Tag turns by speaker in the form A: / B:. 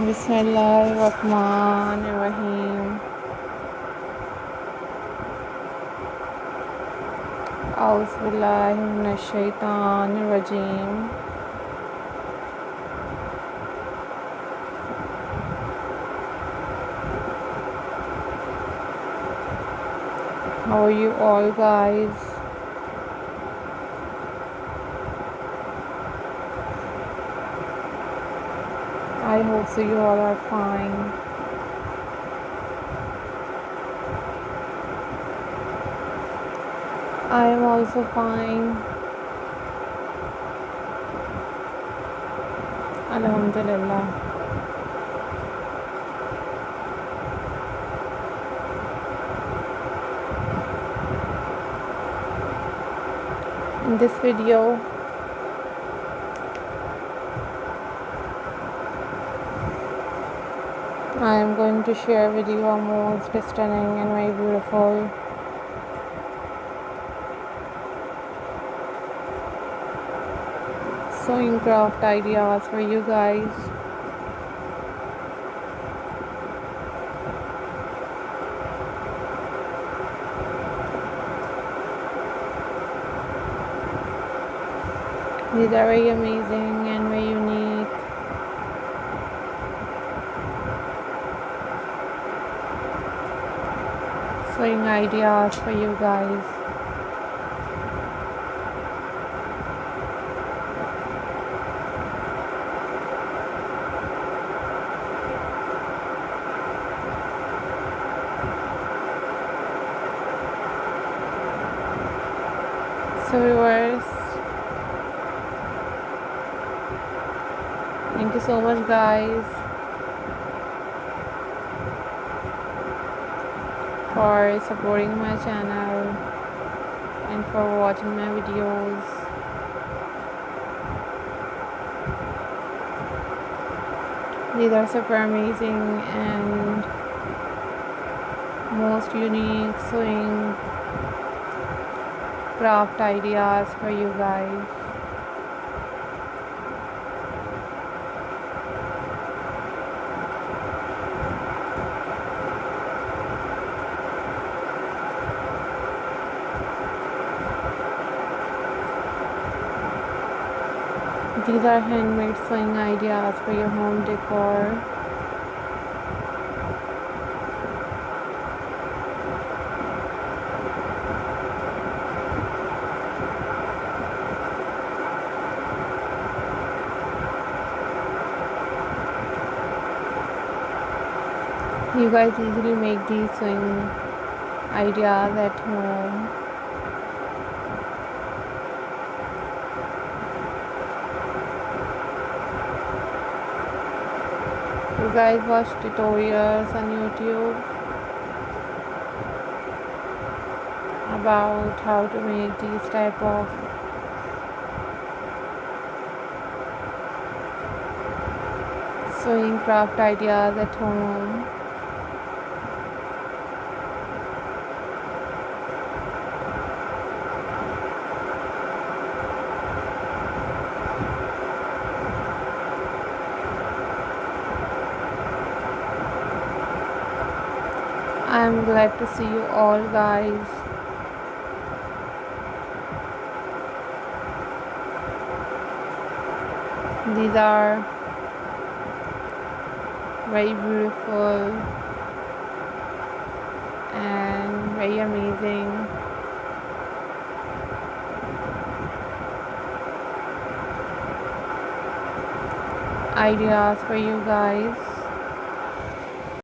A: Bismillahirrahmanirrahim. Auzubillahiminash-shaytanir-rajim. How are you all, guys? I hope so you all are fine. I am also fine. Alhamdulillah. In this video, I am going to share with you a most stunning and very beautiful sewing craft ideas for you guys. These are very amazing and very unique. Sewing ideas for you guys. So viewers, thank you so much guys for supporting my channel and for watching my videos. These are super amazing and most unique sewing craft ideas for you guys. These are handmade sewing ideas for your home decor. You guys easily make these sewing ideas at home. You guys watch tutorials on YouTube about how to make these type of sewing craft ideas at home. I am glad to see you all guys. These are very beautiful and very amazing. Ideas for you guys.